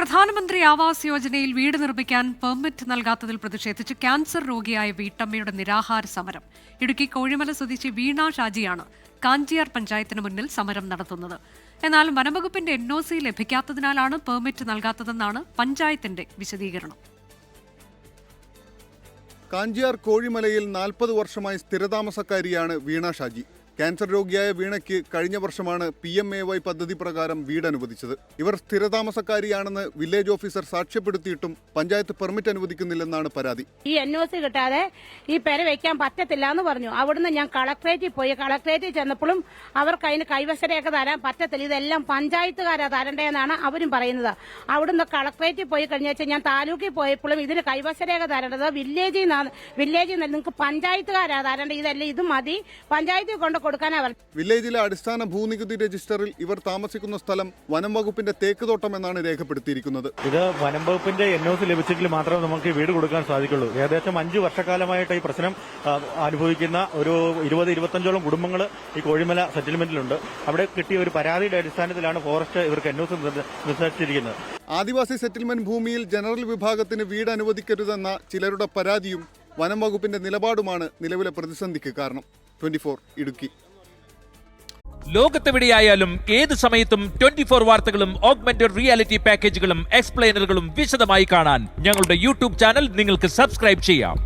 പ്രധാനമന്ത്രി ആവാസ് യോജനയിൽ വീട് നിർമ്മിക്കാൻ പെർമിറ്റ് നൽകാത്തതിൽ പ്രതിഷേധിച്ച് ക്യാൻസർ രോഗിയായ വീട്ടമ്മയുടെ നിരാഹാര സമരം. ഇടുക്കി കോഴിമല സ്വദേശി വീണ ഷാജിയാണ് കാഞ്ചിയാർ പഞ്ചായത്തിന് മുന്നിൽ സമരം നടത്തുന്നത്. എന്നാൽ വനംവകുപ്പിന്റെ NOC ലഭിക്കാത്തതിനാലാണ് പെർമിറ്റ് നൽകാത്തതെന്നാണ് പഞ്ചായത്തിന്റെ വിശദീകരണം. കാഞ്ചിയാർ കോഴിമലയിൽ 40 വർഷമായി സ്ഥിരതാമസക്കാരിയാണ് വീണ ഷാജി. ക്യാൻസർ രോഗിയായ വീണയ്ക്ക് കഴിഞ്ഞ വർഷമാണ് PMAY പദ്ധതി പ്രകാരം വീട് അനുവദിച്ചത്. ഇവർ സ്ഥിരതാമസക്കാരിയാണെന്ന് വില്ലേജ് ഓഫീസർ സാക്ഷ്യപ്പെടുത്തിയിട്ടും പഞ്ചായത്ത് പെർമിറ്റ് അനുവദിക്കുന്നില്ലെന്നാണ് പരാതി. ഈ NOC കിട്ടാതെ ഈ പെര വെക്കാൻ പറ്റത്തില്ല എന്ന് പറഞ്ഞു. അവിടുന്ന് ഞാൻ കളക്ടറേറ്റിൽ പോയി. കളക്ടറേറ്റിൽ ചെന്നപ്പോഴും അവർക്ക് അതിന് കൈവശരയൊക്കെ തരാൻ പറ്റത്തില്ല, ഇതെല്ലാം പഞ്ചായത്തുകാരാ തരണ്ടേന്നാണ് അവരും പറയുന്നത്. അവിടുന്ന് കളക്ടറേറ്റിൽ പോയി കഴിഞ്ഞാൽ ഞാൻ താലൂക്കിൽ പോയപ്പോഴും ഇതിന് കൈവശരേഖ തരേണ്ടത് വില്ലേജിൽ നിന്ന് നിങ്ങൾക്ക് പഞ്ചായത്തുകാരാ തരേണ്ടത്, ഇതല്ല ഇത് മതി പഞ്ചായത്തിൽ കൊണ്ട് കൊടുക്കാനാ പറഞ്ഞു. വില്ലേജിലെ അടിസ്ഥാന ഭൂനികുതി രജിസ്റ്ററിൽ ഇവർ താമസിക്കുന്ന സ്ഥലം വനം വകുപ്പിന്റെ തേക്ക് തോട്ടം എന്നാണ് രേഖപ്പെടുത്തിയിരിക്കുന്നത്. ഇത് വനം വകുപ്പിന്റെ NOC ലഭിച്ചെങ്കിൽ മാത്രമേ നമുക്ക് വീട് കൊടുക്കാൻ സാധിക്കുള്ളൂ. ഏകദേശം 5 വർഷക്കാലമായിട്ട് ഈ പ്രശ്നം അനുഭവിക്കുന്ന ഒരു 20-25ഓളം കുടുംബങ്ങൾ ഈ കോഴിമല സെറ്റിൽമെന്റിലുണ്ട്. അവിടെ കിട്ടിയ ഒരു പരാതിയുടെ അടിസ്ഥാനത്തിലാണ് ഫോറസ്റ്റ് ഇവർക്ക് NOC നിർദ്ദേശിച്ചിരിക്കുന്നത്. ആദിവാസി സെറ്റിൽമെന്റ് ഭൂമിയിൽ ജനറൽ വിഭാഗത്തിന് വീട് അനുവദിക്കരുതെന്ന ചിലരുടെ പരാതിയും വനം വകുപ്പിന്റെ നിലപാടുമാണ് നിലവിലെ പ്രതിസന്ധിക്ക് കാരണം. 24 ഇടുക്കി. ലോകത്തെവിടെയായാലും ഏത് സമയത്തും 24 വാർത്തകളും ഓഗ്മെന്റഡ് റിയാലിറ്റി പാക്കേജുകളും എക്സ്പ്ലെയിനറുകളും വിശദമായി കാണാൻ ഞങ്ങളുടെ YouTube ചാനൽ നിങ്ങൾക്ക് സബ്സ്ക്രൈബ് ചെയ്യാം.